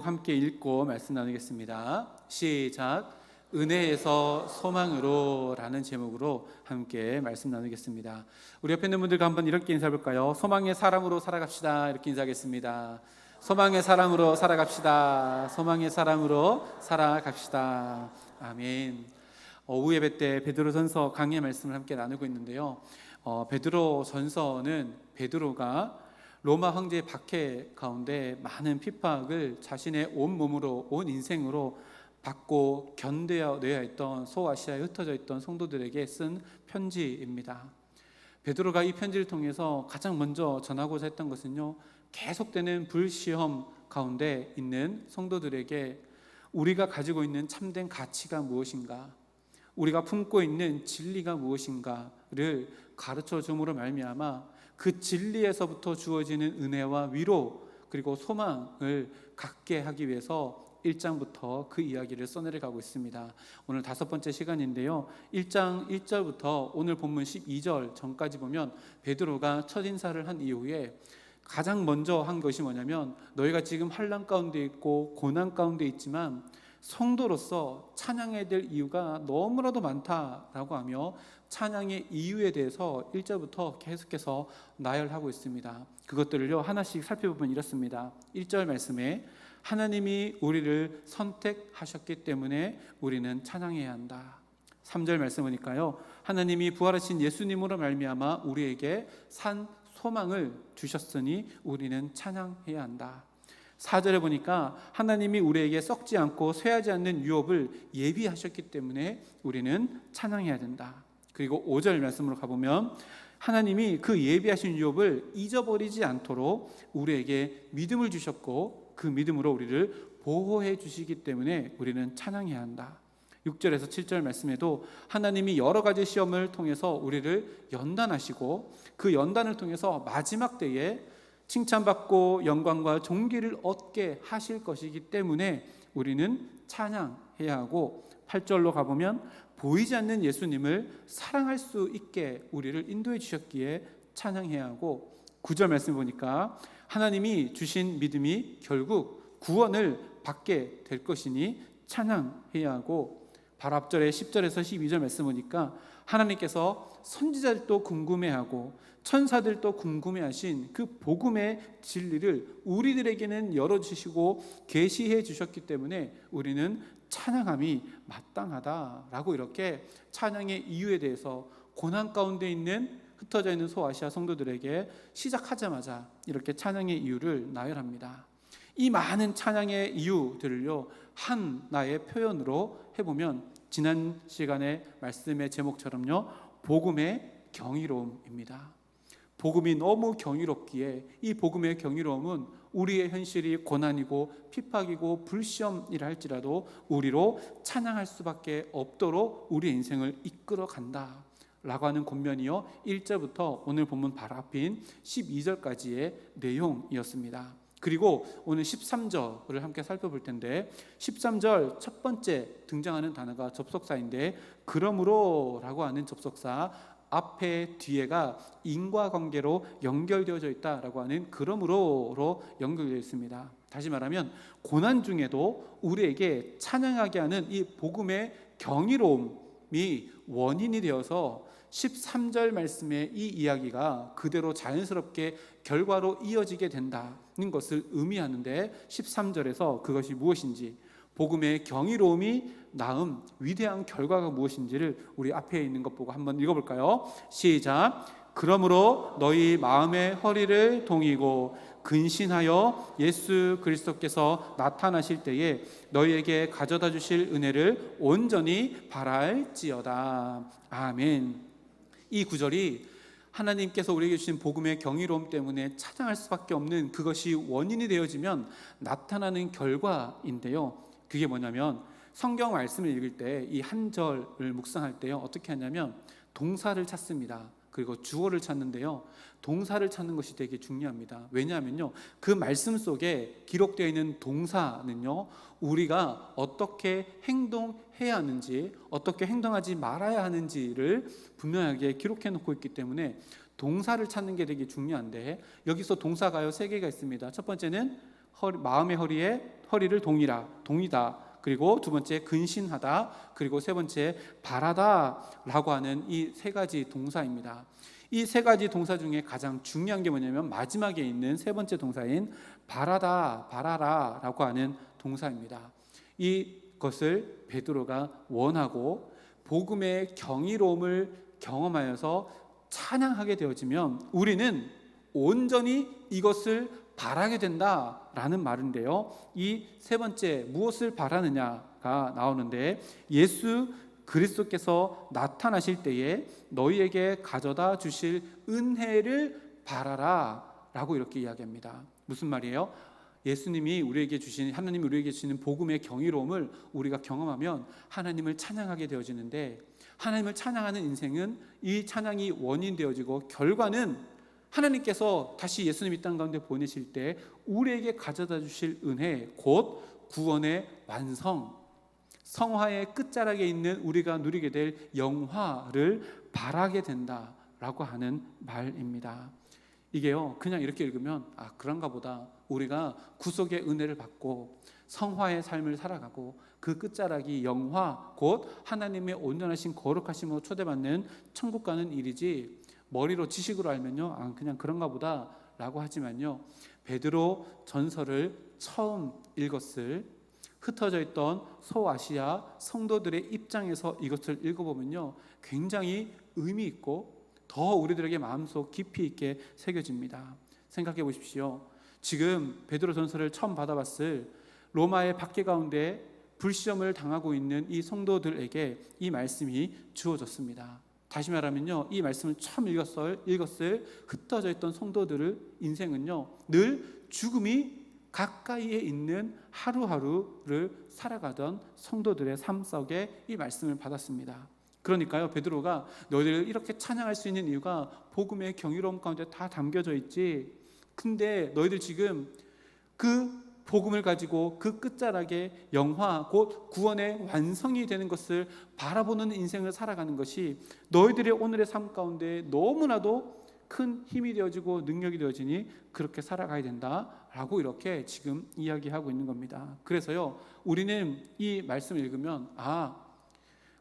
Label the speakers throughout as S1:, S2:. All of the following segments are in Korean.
S1: 함께 읽고 말씀 나누겠습니다. 시작. 은혜에서 소망으로 라는 제목으로 함께 말씀 나누겠습니다. 우리 옆에 있는 분들과 한번 이렇게 인사해볼까요? 소망의 사람으로 살아갑시다. 이렇게 인사하겠습니다. 소망의 사람으로 살아갑시다. 소망의 사람으로 살아갑시다. 아멘. 오후 예배 때 베드로전서 강의 말씀을 함께 나누고 있는데요. 베드로전서는 베드로가 로마 황제의 박해 가운데 많은 핍박을 자신의 온 몸으로, 온 인생으로 받고 견뎌내야 했던 소아시아에 흩어져 있던 성도들에게 쓴 편지입니다. 베드로가 이 편지를 통해서 가장 먼저 전하고자 했던 것은요, 계속되는 불시험 가운데 있는 성도들에게 우리가 가지고 있는 참된 가치가 무엇인가, 우리가 품고 있는 진리가 무엇인가를 가르쳐 줌으로 말미암아 그 진리에서부터 주어지는 은혜와 위로 그리고 소망을 갖게 하기 위해서 1장부터 그 이야기를 써내려가고 있습니다. 오늘 5번째 시간인데요, 1장 1절부터 오늘 본문 12절 전까지 보면 베드로가 첫인사를 한 이후에 가장 먼저 한 것이 뭐냐면, 너희가 지금 환난 가운데 있고 고난 가운데 있지만 성도로서 찬양해야 될 이유가 너무나도 많다라고 하며 찬양의 이유에 대해서 1절부터 계속해서 나열하고 있습니다. 그것들을요 하나씩 살펴보면 이렇습니다. 1절 말씀에 하나님이 우리를 선택하셨기 때문에 우리는 찬양해야 한다. 3절 말씀 보니까요, 하나님이 부활하신 예수님으로 말미암아 우리에게 산 소망을 주셨으니 우리는 찬양해야 한다. 4절에 보니까 하나님이 우리에게 썩지 않고 쇠하지 않는 유업을 예비하셨기 때문에 우리는 찬양해야 된다. 그리고 5절 말씀으로 가보면 하나님이 그 예비하신 유업을 잊어버리지 않도록 우리에게 믿음을 주셨고 그 믿음으로 우리를 보호해 주시기 때문에 우리는 찬양해야 한다. 6절에서 7절 말씀에도 하나님이 여러 가지 시험을 통해서 우리를 연단하시고 그 연단을 통해서 마지막 때에 칭찬받고 영광과 존귀를 얻게 하실 것이기 때문에 우리는 찬양해야 하고, 8절로 가보면 보이지 않는 예수님을 사랑할 수 있게 우리를 인도해 주셨기에 찬양해야 하고, 9절 말씀 보니까 하나님이 주신 믿음이 결국 구원을 받게 될 것이니 찬양해야 하고, 바로 앞절에 10절에서 12절 말씀 보니까 하나님께서 선지자들도 궁금해하고 천사들도 궁금해하신 그 복음의 진리를 우리들에게는 열어주시고 계시해 주셨기 때문에 우리는 찬양함이 마땅하다라고 이렇게 찬양의 이유에 대해서 고난 가운데 있는 흩어져 있는 소아시아 성도들에게 시작하자마자 이렇게 찬양의 이유를 나열합니다. 이 많은 찬양의 이유들을요 하나의 표현으로 해보면 지난 시간의 말씀의 제목처럼요 복음의 경이로움입니다. 복음이 너무 경이롭기에 이 복음의 경이로움은 우리의 현실이 고난이고 핍박이고 불시험이라 할지라도 우리로 찬양할 수밖에 없도록 우리의 인생을 이끌어 간다 라고 하는 권면이요 1절부터 오늘 본문 바로 앞인 12절까지의 내용이었습니다. 그리고 오늘 13절을 함께 살펴볼 텐데, 13절 첫 번째 등장하는 단어가 접속사인데 그러므로 라고 하는 접속사 앞에 뒤에가 인과관계로 연결되어져 있다라고 하는 그러므로로 연결되어 있습니다. 다시 말하면 고난 중에도 우리에게 찬양하게 하는 이 복음의 경이로움이 원인이 되어서 13절 말씀의 이 이야기가 그대로 자연스럽게 결과로 이어지게 된다는 것을 의미하는데, 13절에서 그것이 무엇인지, 복음의 경이로움이 낳은 위대한 결과가 무엇인지를 우리 앞에 있는 것 보고 한번 읽어볼까요? 시작. 그러므로 너희 마음의 허리를 동이고 근신하여 예수 그리스도께서 나타나실 때에 너희에게 가져다 주실 은혜를 온전히 바랄지어다. 아멘. 이 구절이 하나님께서 우리에게 주신 복음의 경이로움 때문에 찬양할 수밖에 없는 그것이 원인이 되어지면 나타나는 결과인데요, 그게 뭐냐면 성경 말씀을 읽을 때 이 한 절을 묵상할 때요 어떻게 하냐면 동사를 찾습니다. 그리고 주어를 찾는데요, 동사를 찾는 것이 되게 중요합니다. 왜냐하면요 그 말씀 속에 기록되어 있는 동사는요 우리가 어떻게 행동해야 하는지 어떻게 행동하지 말아야 하는지를 분명하게 기록해 놓고 있기 때문에 동사를 찾는 게 되게 중요한데, 여기서 동사가요 3개가 있습니다. 첫 번째는 마음의 허리에 허리를 동이다. 그리고 두 번째 근신하다. 그리고 세 번째 바라다라고 하는 이 세 가지 동사입니다. 이 세 가지 동사 중에 가장 중요한 게 뭐냐면 마지막에 있는 세 번째 동사인 바라라라고 하는 동사입니다. 이것을 베드로가 원하고 복음의 경이로움을 경험하여서 찬양하게 되어지면 우리는 온전히 이것을 바라게 된다라는 말인데요. 이 세 번째 무엇을 바라느냐가 나오는데 예수 그리스도께서 나타나실 때에 너희에게 가져다 주실 은혜를 바라라 라고 이렇게 이야기합니다. 무슨 말이에요? 예수님이 우리에게 주신, 하나님이 우리에게 주시는 복음의 경이로움을 우리가 경험하면 하나님을 찬양하게 되어지는데, 하나님을 찬양하는 인생은 이 찬양이 원인 되어지고 결과는 하나님께서 다시 예수님 이 땅 가운데 보내실 때 우리에게 가져다 주실 은혜, 곧 구원의 완성, 성화의 끝자락에 있는 우리가 누리게 될 영화를 바라게 된다라고 하는 말입니다. 이게요, 그냥 이렇게 읽으면 그런가 보다, 우리가 구속의 은혜를 받고 성화의 삶을 살아가고 그 끝자락이 영화, 곧 하나님의 온전하신 거룩하심으로 초대받는 천국 가는 일이지, 머리로 지식으로 알면요 그냥 그런가 보다 라고 하지만요, 베드로 전서를 처음 읽었을 흩어져 있던 소아시아 성도들의 입장에서 이것을 읽어보면요 굉장히 의미 있고 더 우리들에게 마음속 깊이 있게 새겨집니다. 생각해 보십시오. 지금 베드로 전서를 처음 받아봤을 로마의 박해 가운데 불시험을 당하고 있는 이 성도들에게 이 말씀이 주어졌습니다. 다시 말하면요, 이 말씀을 처음 읽었을 흩어져 있던 성도들의 인생은요 늘 죽음이 가까이에 있는 하루하루를 살아가던 성도들의 삶 속에 이 말씀을 받았습니다. 그러니까요, 베드로가 너희들 이렇게 찬양할 수 있는 이유가 복음의 경이로움 가운데 다 담겨져 있지, 근데 너희들 지금 그 복음을 가지고 그 끝자락에 영화, 곧 구원의 완성이 되는 것을 바라보는 인생을 살아가는 것이 너희들의 오늘의 삶 가운데 너무나도 큰 힘이 되어지고 능력이 되어지니 그렇게 살아가야 된다라고 이렇게 지금 이야기하고 있는 겁니다. 그래서요, 우리는 이 말씀을 읽으면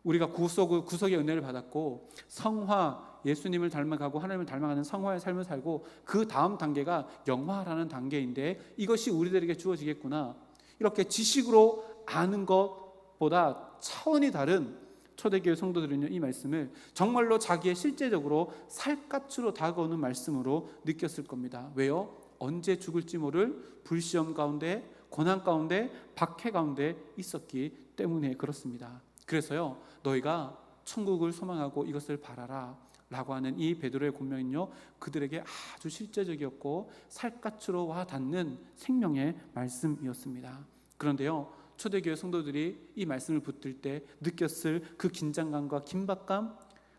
S1: 우리가 구속의 은혜를 받았고 성화, 예수님을 닮아가고 하나님을 닮아가는 성화의 삶을 살고 그 다음 단계가 영화라는 단계인데 이것이 우리들에게 주어지겠구나, 이렇게 지식으로 아는 것보다 차원이 다른 초대교회 성도들은요 이 말씀을 정말로 자기의 실제적으로 살갗으로 다가오는 말씀으로 느꼈을 겁니다. 왜요? 언제 죽을지 모를 불시험 가운데, 고난 가운데, 박해 가운데 있었기 때문에 그렇습니다. 그래서요, 너희가 천국을 소망하고 이것을 바라라 라고 하는 이 베드로의 권면은요 그들에게 아주 실제적이었고 살갗으로 와 닿는 생명의 말씀이었습니다. 그런데요, 초대교회 성도들이 이 말씀을 붙들 때 느꼈을 그 긴장감과 긴박감,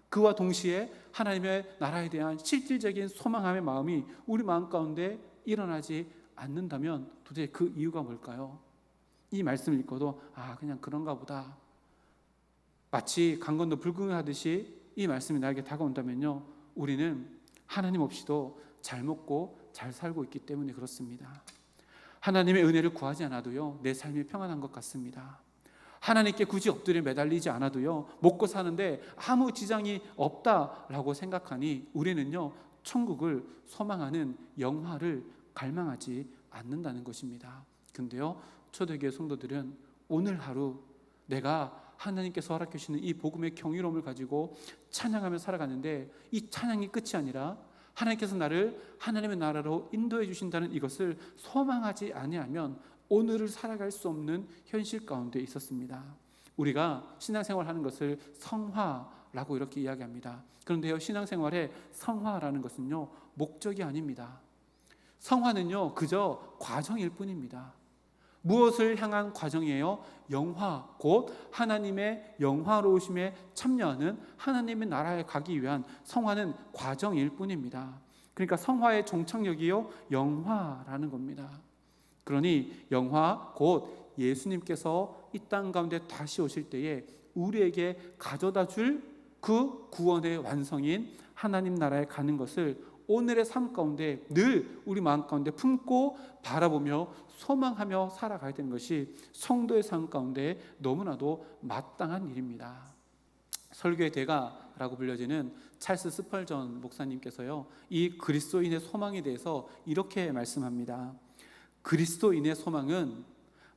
S1: 그와 동시에 하나님의 나라에 대한 실질적인 소망함의 마음이 우리 마음 가운데 일어나지 않는다면 도대체 그 이유가 뭘까요? 이 말씀을 읽고도 그냥 그런가 보다, 마치 강 건너 불구경하듯이 이 말씀이 나에게 다가온다면요, 우리는 하나님 없이도 잘 먹고 잘 살고 있기 때문에 그렇습니다. 하나님의 은혜를 구하지 않아도요 내 삶이 평안한 것 같습니다. 하나님께 굳이 엎드려 매달리지 않아도요 먹고 사는데 아무 지장이 없다라고 생각하니 우리는요 천국을 소망하는 영화를 갈망하지 않는다는 것입니다. 근데요, 초대교회 성도들은 오늘 하루 내가 하나님께서 허락해 주시는 이 복음의 경이로움을 가지고 찬양하며 살아가는데 이 찬양이 끝이 아니라 하나님께서 나를 하나님의 나라로 인도해 주신다는 이것을 소망하지 아니하면 오늘을 살아갈 수 없는 현실 가운데 있었습니다. 우리가 신앙생활하는 것을 성화라고 이렇게 이야기합니다. 그런데요, 신앙생활의 성화라는 것은요 목적이 아닙니다. 성화는요 그저 과정일 뿐입니다. 무엇을 향한 과정이에요? 영화, 곧 하나님의 영화로우심에 참여하는 하나님의 나라에 가기 위한 성화는 과정일 뿐입니다. 그러니까 성화의 종착역이요 영화라는 겁니다. 그러니 영화, 곧 예수님께서 이 땅 가운데 다시 오실 때에 우리에게 가져다 줄 그 구원의 완성인 하나님 나라에 가는 것을 오늘의 삶 가운데 늘 우리 마음 가운데 품고 바라보며 소망하며 살아가야 되는 것이 성도의 삶 가운데 너무나도 마땅한 일입니다. 설교의 대가라고 불려지는 찰스 스펄전 목사님께서요, 이 그리스도인의 소망에 대해서 이렇게 말씀합니다. 그리스도인의 소망은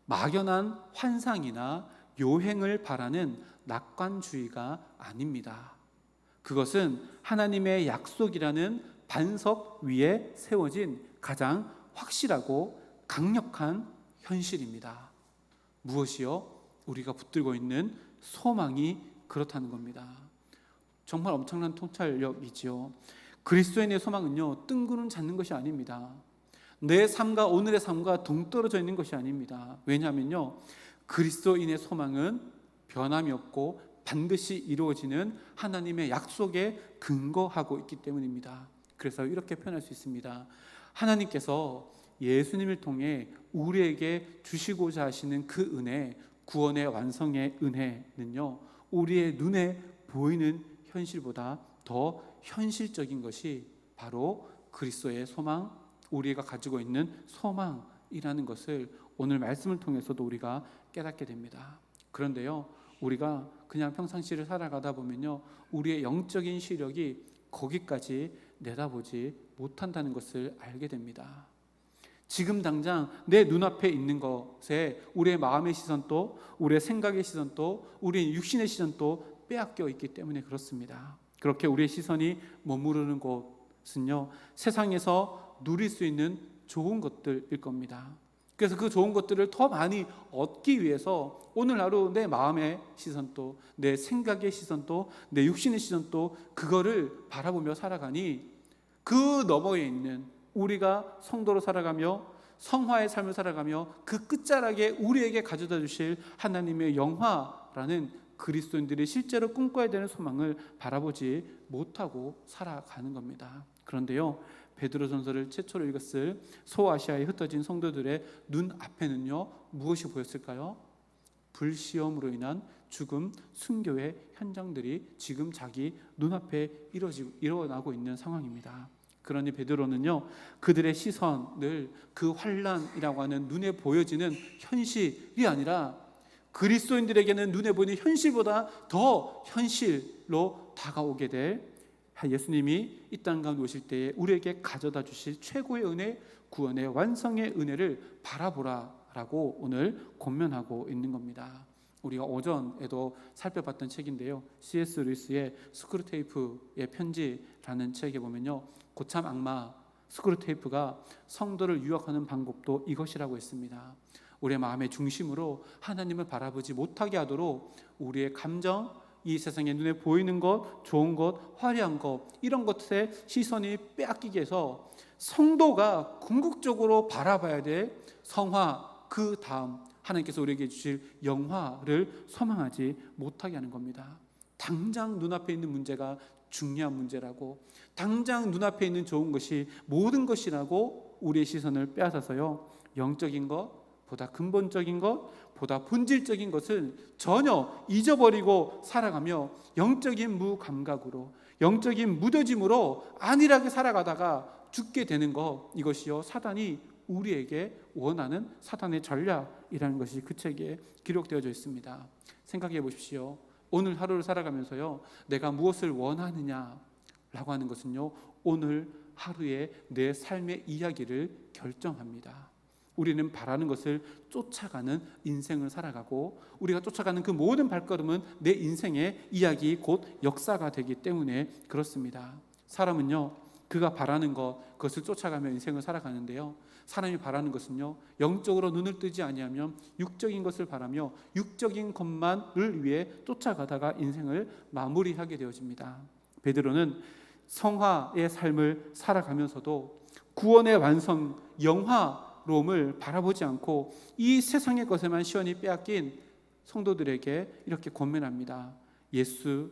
S1: 막연한 환상이나 요행을 바라는 낙관주의가 아닙니다. 그것은 하나님의 약속이라는 반석 위에 세워진 가장 확실하고 강력한 현실입니다. 무엇이요? 우리가 붙들고 있는 소망이 그렇다는 겁니다. 정말 엄청난 통찰력이지요. 그리스도인의 소망은요, 뜬구름 잡는 것이 아닙니다. 내 삶과 오늘의 삶과 동떨어져 있는 것이 아닙니다. 왜냐하면요, 그리스도인의 소망은 변함이 없고 반드시 이루어지는 하나님의 약속에 근거하고 있기 때문입니다. 그래서 이렇게 표현할 수 있습니다. 하나님께서 예수님을 통해 우리에게 주시고자 하시는 그 은혜, 구원의 완성의 은혜는요, 우리의 눈에 보이는 현실보다 더 현실적인 것이 바로 그리스도의 소망, 우리가 가지고 있는 소망이라는 것을 오늘 말씀을 통해서도 우리가 깨닫게 됩니다. 그런데요, 우리가 그냥 평상시를 살아가다 보면요, 우리의 영적인 시력이 거기까지 내다보지 못한다는 것을 알게 됩니다. 지금 당장 내 눈앞에 있는 것에 우리의 마음의 시선도, 우리의 생각의 시선도, 우리의 육신의 시선도 빼앗겨 있기 때문에 그렇습니다. 그렇게 우리의 시선이 머무르는 곳은요, 세상에서 누릴 수 있는 좋은 것들일 겁니다. 그래서 그 좋은 것들을 더 많이 얻기 위해서 오늘 하루 내 마음의 시선도, 내 생각의 시선도, 내 육신의 시선도 그거를 바라보며 살아가니 그 너머에 있는 우리가 성도로 살아가며 성화의 삶을 살아가며 그 끝자락에 우리에게 가져다 주실 하나님의 영화라는 그리스도인들이 실제로 꿈꿔야 되는 소망을 바라보지 못하고 살아가는 겁니다. 그런데요, 베드로전서를 최초로 읽었을 소아시아에 흩어진 성도들의 눈앞에는요, 무엇이 보였을까요? 불시험으로 인한 죽음, 순교의 현장들이 지금 자기 눈앞에 일어나고 있는 상황입니다. 그러니 베드로는요, 그들의 시선을 그 환난이라고 하는 눈에 보여지는 현실이 아니라 그리스도인들에게는 눈에 보이는 현실보다 더 현실로 다가오게 될 예수님이 이 땅 가운데 오실 때에 우리에게 가져다 주실 최고의 은혜, 구원의 완성의 은혜를 바라보라라고 오늘 권면하고 있는 겁니다. 우리가 오전에도 살펴봤던 책인데요, C.S. 루이스의 스크루테이프의 편지라는 책에 보면요, 고참 악마 스크루테이프가 성도를 유혹하는 방법도 이것이라고 했습니다. 우리의 마음의 중심으로 하나님을 바라보지 못하게 하도록 우리의 감정, 이 세상에 눈에 보이는 것, 좋은 것, 화려한 것, 이런 것에 시선이 빼앗기게 해서 성도가 궁극적으로 바라봐야 될 성화, 그 다음 하나님께서 우리에게 주실 영화를 소망하지 못하게 하는 겁니다. 당장 눈앞에 있는 문제가 중요한 문제라고, 당장 눈앞에 있는 좋은 것이 모든 것이라고 우리의 시선을 빼앗아서요, 영적인 것, 보다 근본적인 것, 보다 본질적인 것을 전혀 잊어버리고 살아가며 영적인 무감각으로, 영적인 무뎌짐으로 안일하게 살아가다가 죽게 되는 것, 이것이요, 사단이 우리에게 원하는 사단의 전략이라는 것이 그 책에 기록되어져 있습니다. 생각해 보십시오. 오늘 하루를 살아가면서요, 내가 무엇을 원하느냐라고 하는 것은요, 오늘 하루의 내 삶의 이야기를 결정합니다. 우리는 바라는 것을 쫓아가는 인생을 살아가고, 우리가 쫓아가는 그 모든 발걸음은 내 인생의 이야기, 곧 역사가 되기 때문에 그렇습니다. 사람은요, 그가 바라는 것, 그것을 쫓아가며 인생을 살아가는데요, 사람이 바라는 것은요, 영적으로 눈을 뜨지 아니하면 육적인 것을 바라며 육적인 것만을 위해 쫓아가다가 인생을 마무리하게 되어집니다. 베드로는 성화의 삶을 살아가면서도 구원의 완성, 영화로움을 바라보지 않고 이 세상의 것에만 시원히 빼앗긴 성도들에게 이렇게 권면합니다. 예수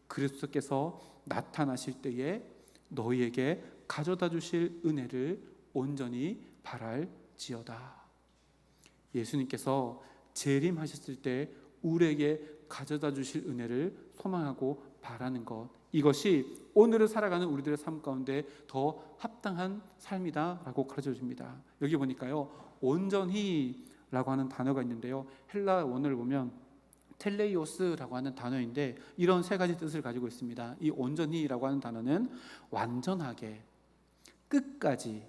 S1: 그리스도께서 나타나실 때에 너희에게 가져다 주실 은혜를 온전히 바랄지어다. 예수님께서 재림하셨을 때 우리에게 가져다 주실 은혜를 소망하고 바라는 것, 이것이 오늘을 살아가는 우리들의 삶 가운데 더 합당한 삶이다라고 가르쳐 줍니다. 여기 보니까요, 온전히라고 하는 단어가 있는데요, 헬라 원어를 보면 텔레이오스라고 하는 단어인데 이런 세 가지 뜻을 가지고 있습니다. 이 온전히라고 하는 단어는 완전하게, 끝까지,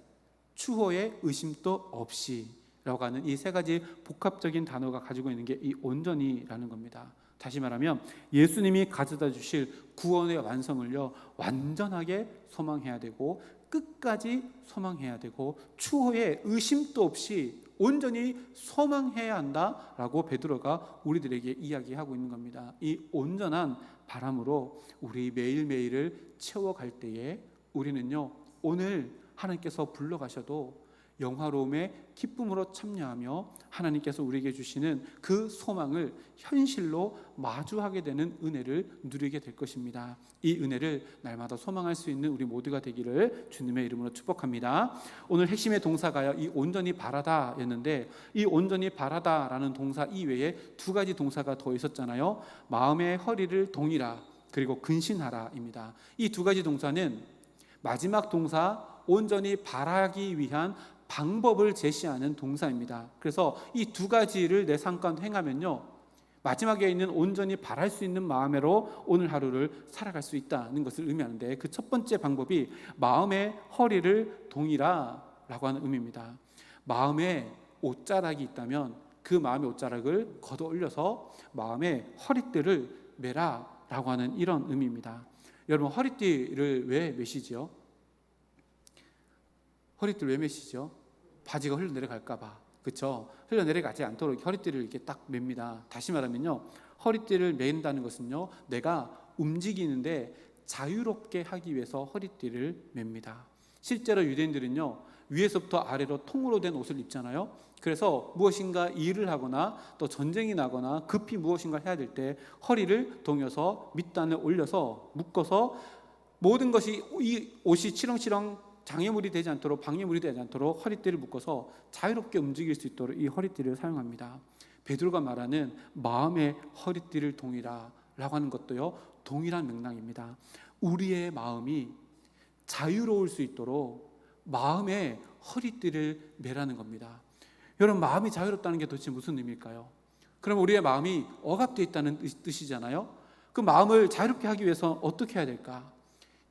S1: 추호의 의심도 없이 라고 하는 이 세 가지 복합적인 단어가 가지고 있는 게 이 온전히라는 겁니다. 다시 말하면 예수님이 가져다 주실 구원의 완성을요, 완전하게 소망해야 되고 끝까지 소망해야 되고 추호의 의심도 없이 온전히 소망해야 한다라고 베드로가 우리들에게 이야기하고 있는 겁니다. 이 온전한 바람으로 우리 매일매일을 채워갈 때에 우리는요, 오늘 하나님께서 불러가셔도 영화로움의 기쁨으로 참여하며 하나님께서 우리에게 주시는 그 소망을 현실로 마주하게 되는 은혜를 누리게 될 것입니다. 이 은혜를 날마다 소망할 수 있는 우리 모두가 되기를 주님의 이름으로 축복합니다. 오늘 핵심의 동사가요, 이 온전히 바라다 였는데, 이 온전히 바라다라는 동사 이외에 두 가지 동사가 더 있었잖아요. 마음의 허리를 동이라, 그리고 근신하라입니다. 이 두 가지 동사는 마지막 동사 온전히 바라기 위한 방법을 제시하는 동사입니다. 그래서 이 두 가지를 내 삶 가운데 행하면요, 마지막에 있는 온전히 바랄 수 있는 마음으로 오늘 하루를 살아갈 수 있다는 것을 의미하는데, 그 첫 번째 방법이 마음의 허리를 동이라 라고 하는 의미입니다. 마음에 옷자락이 있다면 그 마음의 옷자락을 걷어 올려서 마음의 허리띠를 매라 라고 하는 이런 의미입니다. 여러분, 허리띠를 왜 매시죠? 허리띠를 왜 매시죠? 바지가 흘러내려갈까 봐. 그렇죠? 흘러내려가지 않도록 허리띠를 이렇게 딱 맵니다. 다시 말하면요, 허리띠를 맨다는 것은요, 내가 움직이는데 자유롭게 하기 위해서 허리띠를 맵니다. 실제로 유대인들은요, 위에서부터 아래로 통으로 된 옷을 입잖아요. 그래서 무엇인가 일을 하거나 또 전쟁이 나거나 급히 무엇인가 해야 될 때 허리를 동여서 밑단을 올려서 묶어서 모든 것이 이 옷이 치렁치렁 장애물이 되지 않도록, 방해물이 되지 않도록 허리띠를 묶어서 자유롭게 움직일 수 있도록 이 허리띠를 사용합니다. 베드로가 말하는 마음의 허리띠를 동이라 라고 하는 것도요, 동일한 맥락입니다. 우리의 마음이 자유로울 수 있도록 마음의 허리띠를 매라는 겁니다. 여러분, 마음이 자유롭다는 게 도대체 무슨 의미일까요? 그럼 우리의 마음이 억압되어 있다는 뜻이잖아요. 그 마음을 자유롭게 하기 위해서 어떻게 해야 될까?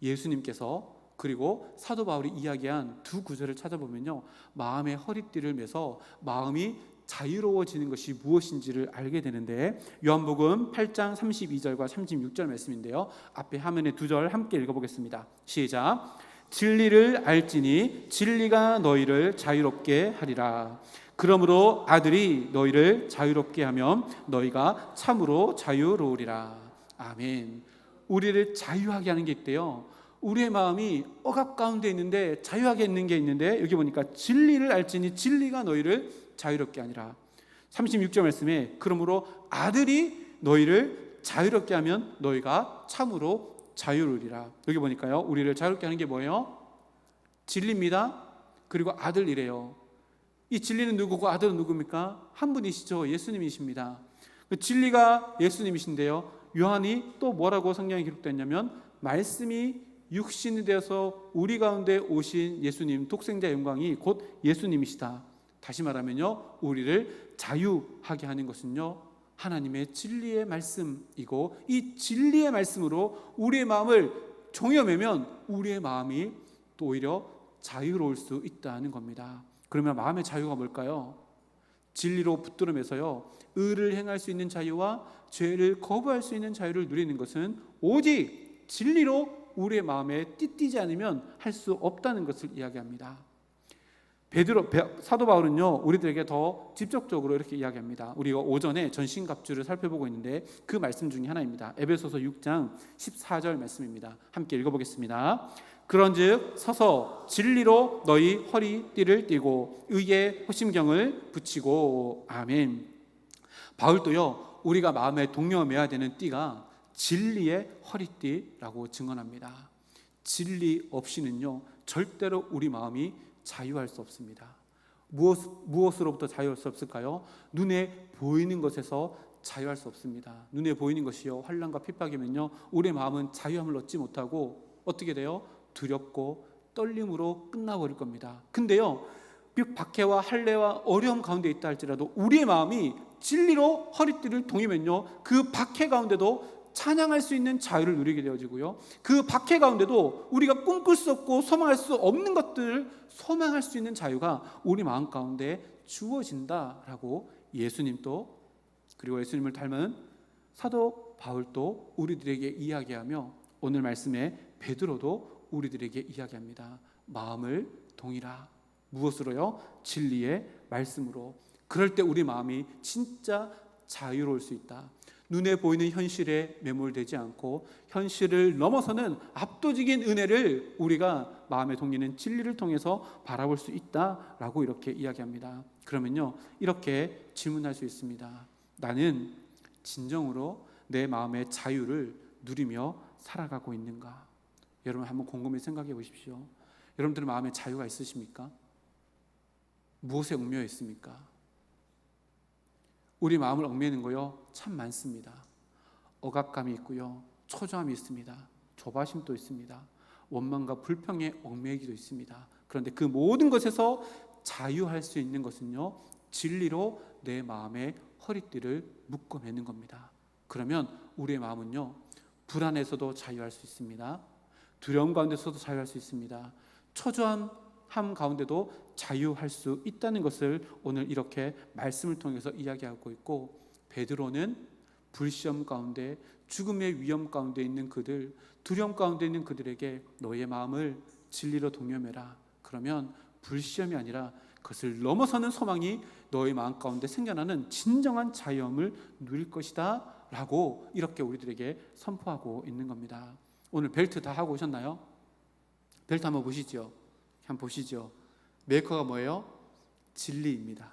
S1: 예수님께서 그리고 사도 바울이 이야기한 두 구절을 찾아보면요, 마음의 허리띠를 매서 마음이 자유로워지는 것이 무엇인지를 알게 되는데, 요한복음 8장 32절과 36절 말씀인데요, 앞에 화면에 두 절 함께 읽어보겠습니다. 시작. 진리를 알지니 진리가 너희를 자유롭게 하리라. 그러므로 아들이 너희를 자유롭게 하면 너희가 참으로 자유로우리라. 아멘. 우리를 자유하게 하는 게 있대요. 우리의 마음이 억압 가운데 있는데 자유하게 있는 게 있는데, 여기 보니까 진리를 알지니 진리가 너희를 자유롭게 하니라. 36절 말씀에 그러므로 아들이 너희를 자유롭게 하면 너희가 참으로 자유로우리라. 여기 보니까요, 우리를 자유롭게 하는 게 뭐예요? 진리입니다. 그리고 아들이래요. 이 진리는 누구고 아들은 누굽니까? 한 분이시죠. 예수님이십니다. 그 진리가 예수님이신데요, 요한이 또 뭐라고 성경에 기록됐냐면, 말씀이 육신이 되어서 우리 가운데 오신 예수님, 독생자 영광이 곧 예수님이시다. 다시 말하면요, 우리를 자유하게 하는 것은요, 하나님의 진리의 말씀이고, 이 진리의 말씀으로 우리의 마음을 종여매면 우리의 마음이 또 오히려 자유로울 수 있다는 겁니다. 그러면 마음의 자유가 뭘까요? 진리로 붙들어매서요, 의를 행할 수 있는 자유와 죄를 거부할 수 있는 자유를 누리는 것은 오직 진리로 우리의 마음에 띠띠지 않으면 할 수 없다는 것을 이야기합니다. 사도 바울은요, 우리들에게 더 직접적으로 이렇게 이야기합니다. 우리가 오전에 전신갑주를 살펴보고 있는데 그 말씀 중에 하나입니다. 에베소서 6장 14절 말씀입니다. 함께 읽어보겠습니다. 그런즉 서서 진리로 너희 허리띠를 띠고 의의 호심경을 붙이고. 아멘. 바울도요, 우리가 마음에 동여매야 되는 띠가 진리의 허리띠라고 증언합니다. 진리 없이는요, 절대로 우리 마음이 자유할 수 없습니다. 무엇으로부터 자유할 수 없을까요? 눈에 보이는 것에서 자유할 수 없습니다. 눈에 보이는 것이요 환난과 핍박이면요 우리의 마음은 자유함을 얻지 못하고 어떻게 돼요? 두렵고 떨림으로 끝나버릴 겁니다. 근데요 비록 박해와 할례와 어려움 가운데 있다 할지라도 우리의 마음이 진리로 허리띠를 동이면요 그 박해 가운데도 찬양할 수 있는 자유를 누리게 되어지고요 그 박해 가운데도 우리가 꿈꿀 수 없고 소망할 수 없는 것들을 소망할 수 있는 자유가 우리 마음 가운데 주어진다라고 예수님도 그리고 예수님을 닮은 사도 바울도 우리들에게 이야기하며 오늘 말씀에 베드로도 우리들에게 이야기합니다. 마음을 동이라. 무엇으로요? 진리의 말씀으로. 그럴 때 우리 마음이 진짜 자유로울 수 있다. 눈에 보이는 현실에 매몰되지 않고 현실을 넘어서는 압도적인 은혜를 우리가 마음에 동이는 진리를 통해서 바라볼 수 있다라고 이렇게 이야기합니다. 그러면요 이렇게 질문할 수 있습니다. 나는 진정으로 내 마음의 자유를 누리며 살아가고 있는가? 여러분 한번 곰곰이 생각해 보십시오. 여러분들의 마음에 자유가 있으십니까? 무엇에 얽매여 있습니까? 우리 마음을 얽매이는 거요 참 많습니다. 억압감이 있고요 초조함이 있습니다. 조바심도 있습니다. 원망과 불평에 얽매이기도 있습니다. 그런데 그 모든 것에서 자유할 수 있는 것은요 진리로 내 마음의 허리띠를 묶어매는 겁니다. 그러면 우리의 마음은요 불안에서도 자유할 수 있습니다. 두려움 가운데서도 자유할 수 있습니다. 초조함 가운데도 자유할 수 있다는 것을 오늘 이렇게 말씀을 통해서 이야기하고 있고 베드로는 불시험 가운데 죽음의 위험 가운데 있는 그들 두려움 가운데 있는 그들에게 너의 마음을 진리로 동여매라. 그러면 불시험이 아니라 그것을 넘어서는 소망이 너의 마음 가운데 생겨나는 진정한 자유함을 누릴 것이다 라고 이렇게 우리들에게 선포하고 있는 겁니다. 오늘 벨트 다 하고 오셨나요? 벨트 한번 보시죠. 한번 보시죠. 메이커가 뭐예요? 진리입니다.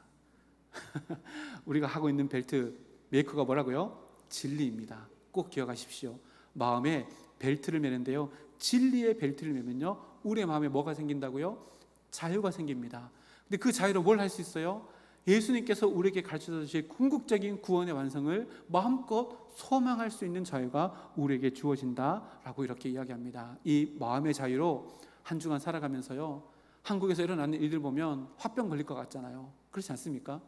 S1: 우리가 하고 있는 벨트 메이커가 뭐라고요? 진리입니다. 꼭 기억하십시오. 마음에 벨트를 매는데요 진리의 벨트를 매면요 우리의 마음에 뭐가 생긴다고요? 자유가 생깁니다. 근데 그 자유로 뭘 할 수 있어요? 예수님께서 우리에게 가르쳐 주실 궁극적인 구원의 완성을 마음껏 소망할 수 있는 자유가 우리에게 주어진다라고 이렇게 이야기합니다. 이 마음의 자유로 한 주간 살아가면서요 한국에서 일어나는 일들 보면 화병 걸릴 것 같잖아요. 그렇지 않습니까?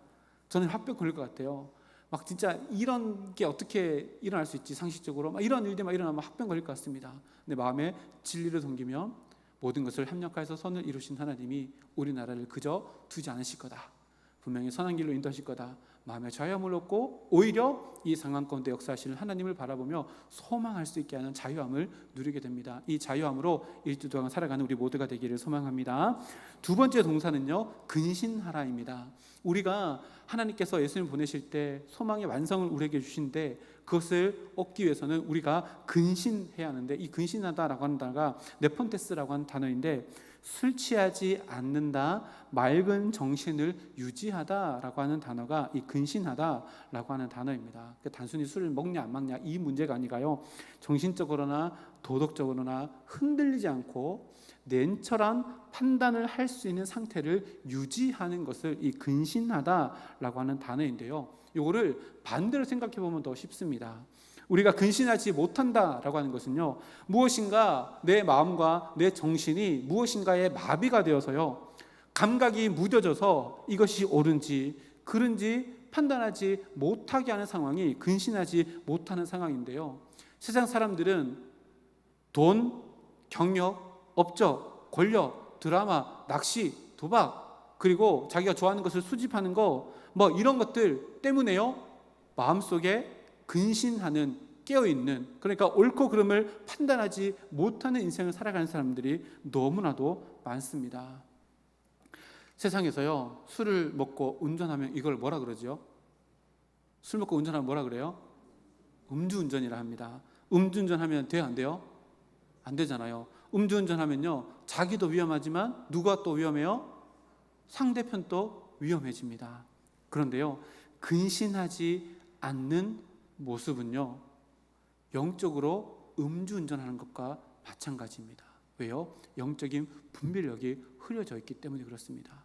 S1: 저는 화병 걸릴 것 같아요. 막 진짜 이런 게 어떻게 일어날 수 있지 상식적으로 막 이런 일들 막 일어나면 화병 걸릴 것 같습니다. 근데 마음에 진리를 섬기면 모든 것을 협력하여서 선을 이루신 하나님이 우리나라를 그저 두지 않으실 거다. 분명히 선한 길로 인도하실 거다. 마음의 자유함을 얻고 오히려 이 상황 가운데 역사하시는 하나님을 바라보며 소망할 수 있게 하는 자유함을 누리게 됩니다. 이 자유함으로 일주 동안 살아가는 우리 모두가 되기를 소망합니다. 두 번째 동사는요 근신하라입니다. 우리가 하나님께서 예수님을 보내실 때 소망의 완성을 우리에게 주신데 그것을 얻기 위해서는 우리가 근신해야 하는데 이 근신하다라고 하는 단어가 네폰테스라고 하는 단어인데 술 취하지 않는다, 맑은 정신을 유지하다라고 하는 단어가 이 근신하다라고 하는 단어입니다. 단순히 술을 먹냐 안 먹냐 이 문제가 아니라요 정신적으로나 도덕적으로나 흔들리지 않고 냉철한 판단을 할 수 있는 상태를 유지하는 것을 이 근신하다라고 하는 단어인데요 이거를 반대로 생각해 보면 더 쉽습니다. 우리가 근신하지 못한다라고 하는 것은요 무엇인가 내 마음과 내 정신이 무엇인가에 마비가 되어서요 감각이 무뎌져서 이것이 옳은지 그른지 판단하지 못하게 하는 상황이 근신하지 못하는 상황인데요 세상 사람들은 돈, 경력, 업적, 권력, 드라마, 낚시, 도박 그리고 자기가 좋아하는 것을 수집하는 거 뭐 이런 것들 때문에요 마음속에 근신하는 깨어있는 그러니까 옳고 그름을 판단하지 못하는 인생을 살아가는 사람들이 너무나도 많습니다. 세상에서요 술을 먹고 운전하면 이걸 뭐라 그러죠? 술 먹고 운전하면 뭐라 그래요? 음주운전이라 합니다. 음주운전하면 돼요 안 돼요? 안 되잖아요. 음주운전하면요 자기도 위험하지만 누가 또 위험해요? 상대편도 위험해집니다. 그런데요 근신하지 않는 모습은요 영적으로 음주운전하는 것과 마찬가지입니다. 왜요? 영적인 분별력이 흐려져 있기 때문에 그렇습니다.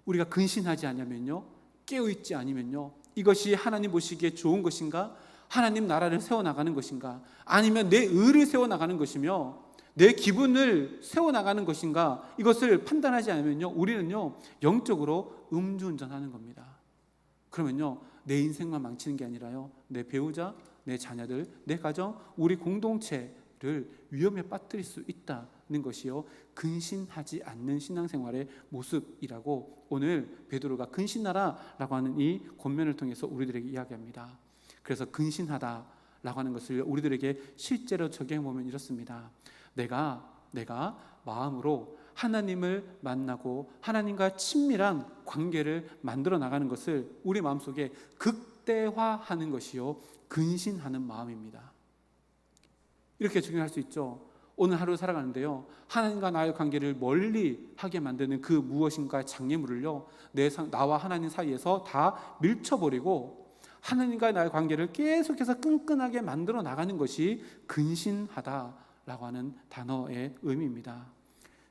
S1: 우리가 근신하지 않으면요 깨어있지 않으면요, 이것이 하나님 보시기에 좋은 것인가? 하나님 나라를 세워나가는 것인가? 아니면 내 의를 세워나가는 것이며 내 기분을 세워나가는 것인가? 이것을 판단하지 않으면요, 우리는요 영적으로 음주운전하는 겁니다. 그러면요 내 인생만 망치는 게 아니라요, 내 배우자, 내 자녀들, 내 가정, 우리 공동체를 위험에 빠뜨릴 수 있다는 것이요, 근신하지 않는 신앙생활의 모습이라고 오늘 베드로가 근신하라라고 하는 이 권면을 통해서 우리들에게 이야기합니다. 그래서 근신하다라고 하는 것을 우리들에게 실제로 적용해 보면 이렇습니다. 내가 마음으로 하나님을 만나고 하나님과 친밀한 관계를 만들어 나가는 것을 우리 마음속에 극대화하는 것이요, 근신하는 마음입니다. 이렇게 적용할 수 있죠. 오늘 하루 살아가는데요, 하나님과 나의 관계를 멀리 하게 만드는 그 무엇인가 장애물을요, 나와 하나님 사이에서 다 밀쳐버리고 하나님과 나의 관계를 계속해서 끈끈하게 만들어 나가는 것이 근신하다라고 하는 단어의 의미입니다.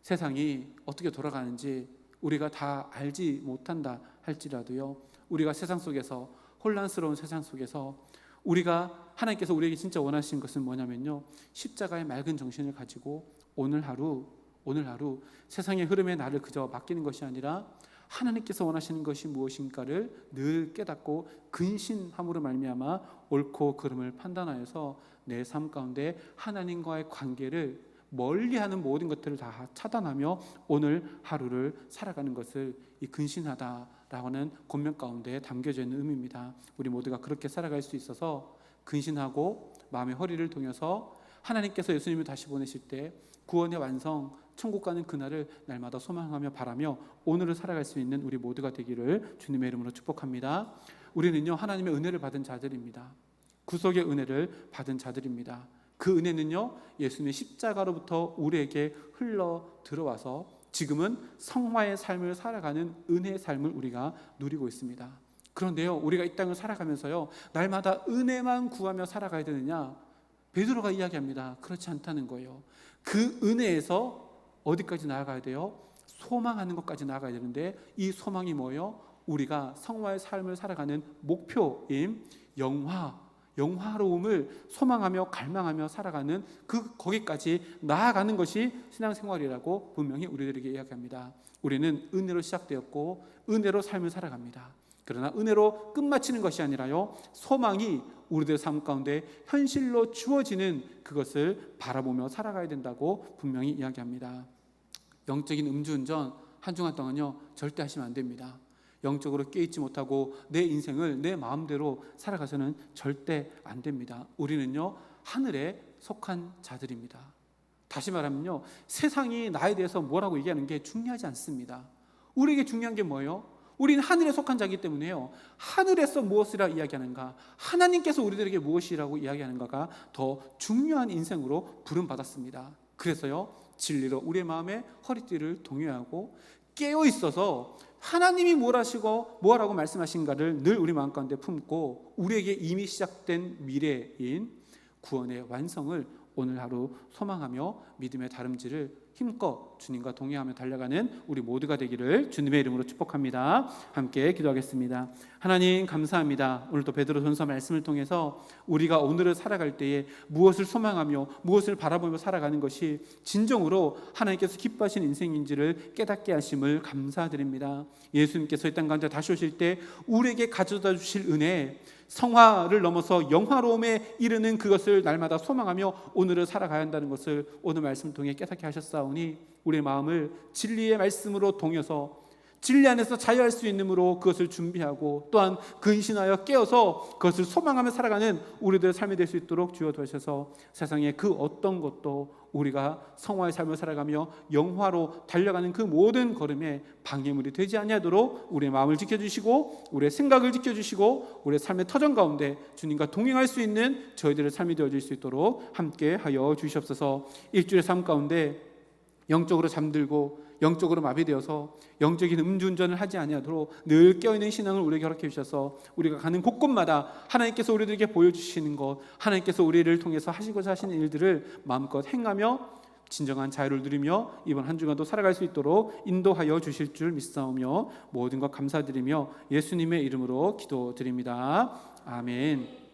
S1: 세상이 어떻게 돌아가는지 우리가 다 알지 못한다 할지라도요, 우리가 세상 속에서, 혼란스러운 세상 속에서 우리가, 하나님께서 우리에게 진짜 원하시는 것은 뭐냐면요, 십자가의 맑은 정신을 가지고 오늘 하루 세상의 흐름에 나를 그저 맡기는 것이 아니라 하나님께서 원하시는 것이 무엇인가를 늘 깨닫고 근신함으로 말미암아 옳고 그름을 판단하여서 내 삶 가운데 하나님과의 관계를 멀리하는 모든 것들을 다 차단하며 오늘 하루를 살아가는 것을 이 근신하다라고 하는 권면 가운데 담겨져 있는 의미입니다. 우리 모두가 그렇게 살아갈 수 있어서 근신하고 마음의 허리를 동여서 하나님께서 예수님을 다시 보내실 때 구원의 완성, 천국 가는 그날을 날마다 소망하며 바라며 오늘을 살아갈 수 있는 우리 모두가 되기를 주님의 이름으로 축복합니다. 우리는요 하나님의 은혜를 받은 자들입니다. 구속의 은혜를 받은 자들입니다. 그 은혜는요 예수님의 십자가로부터 우리에게 흘러 들어와서 지금은 성화의 삶을 살아가는 은혜의 삶을 우리가 누리고 있습니다. 그런데요, 우리가 이 땅을 살아가면서요 날마다 은혜만 구하며 살아가야 되느냐? 베드로가 이야기합니다. 그렇지 않다는 거예요. 그 은혜에서 어디까지 나아가야 돼요? 소망하는 것까지 나아가야 되는데, 이 소망이 뭐예요? 우리가 성화의 삶을 살아가는 목표인 영화로움을 소망하며 갈망하며 살아가는 거기까지 나아가는 것이 신앙생활이라고 분명히 우리들에게 이야기합니다. 우리는 은혜로 시작되었고 은혜로 삶을 살아갑니다. 그러나 은혜로 끝마치는 것이 아니라요, 소망이 우리들의 삶 가운데 현실로 주어지는 그것을 바라보며 살아가야 된다고 분명히 이야기합니다. 영적인 음주운전 한주간 동안요 절대 하시면 안 됩니다. 영적으로 깨있지 못하고 내 인생을 내 마음대로 살아가서는 절대 안 됩니다. 우리는요 하늘에 속한 자들입니다. 다시 말하면요, 세상이 나에 대해서 뭐라고 얘기하는 게 중요하지 않습니다. 우리에게 중요한 게 뭐예요? 우리는 하늘에 속한 자이기 때문에요, 하늘에서 무엇이라 이야기하는가, 하나님께서 우리들에게 무엇이라고 이야기하는가가 더 중요한 인생으로 부름받았습니다. 그래서요 진리로 우리의 마음에 허리띠를 동요하고 깨어있어서 하나님이 뭐라고 말씀하신가를 늘 우리 마음 가운데 품고 우리에게 이미 시작된 미래인 구원의 완성을 오늘 하루 소망하며 믿음의 다름질을 힘껏 주님과 동행하며 달려가는 우리 모두가 되기를 주님의 이름으로 축복합니다. 함께 기도하겠습니다. 하나님 감사합니다. 오늘도 베드로전서 말씀을 통해서 우리가 오늘을 살아갈 때에 무엇을 소망하며 무엇을 바라보며 살아가는 것이 진정으로 하나님께서 기뻐하시는 인생인지를 깨닫게 하심을 감사드립니다. 예수님께서 이 땅 가운데 다시 오실 때 우리에게 가져다 주실 은혜, 성화를 넘어서 영화로움에 이르는 그것을 날마다 소망하며 오늘을 살아가야 한다는 것을 오늘 말씀을 통해 깨닫게 하셨사오니 우리의 마음을 진리의 말씀으로 동여서 진리 안에서 자유할 수 있으므로 그것을 준비하고 또한 근신하여 깨어서 그것을 소망하며 살아가는 우리들의 삶이 될 수 있도록 주여 도와주셔서 세상의 그 어떤 것도 우리가 성화의 삶을 살아가며 영화로 달려가는 그 모든 걸음에 방해물이 되지 아니하도록 우리의 마음을 지켜주시고 우리의 생각을 지켜주시고 우리의 삶의 터전 가운데 주님과 동행할 수 있는 저희들의 삶이 되어질 수 있도록 함께 하여 주시옵소서. 일주일의 삶 가운데 영적으로 잠들고 영적으로 마비되어서 영적인 음주운전을 하지 아니하도록 늘 깨어있는 신앙을 우리에게 허락해 주셔서 우리가 가는 곳곳마다 하나님께서 우리들에게 보여주시는 것, 하나님께서 우리를 통해서 하시고자 하시는 일들을 마음껏 행하며 진정한 자유를 누리며 이번 한 주간도 살아갈 수 있도록 인도하여 주실 줄 믿사오며 모든 것 감사드리며 예수님의 이름으로 기도드립니다. 아멘.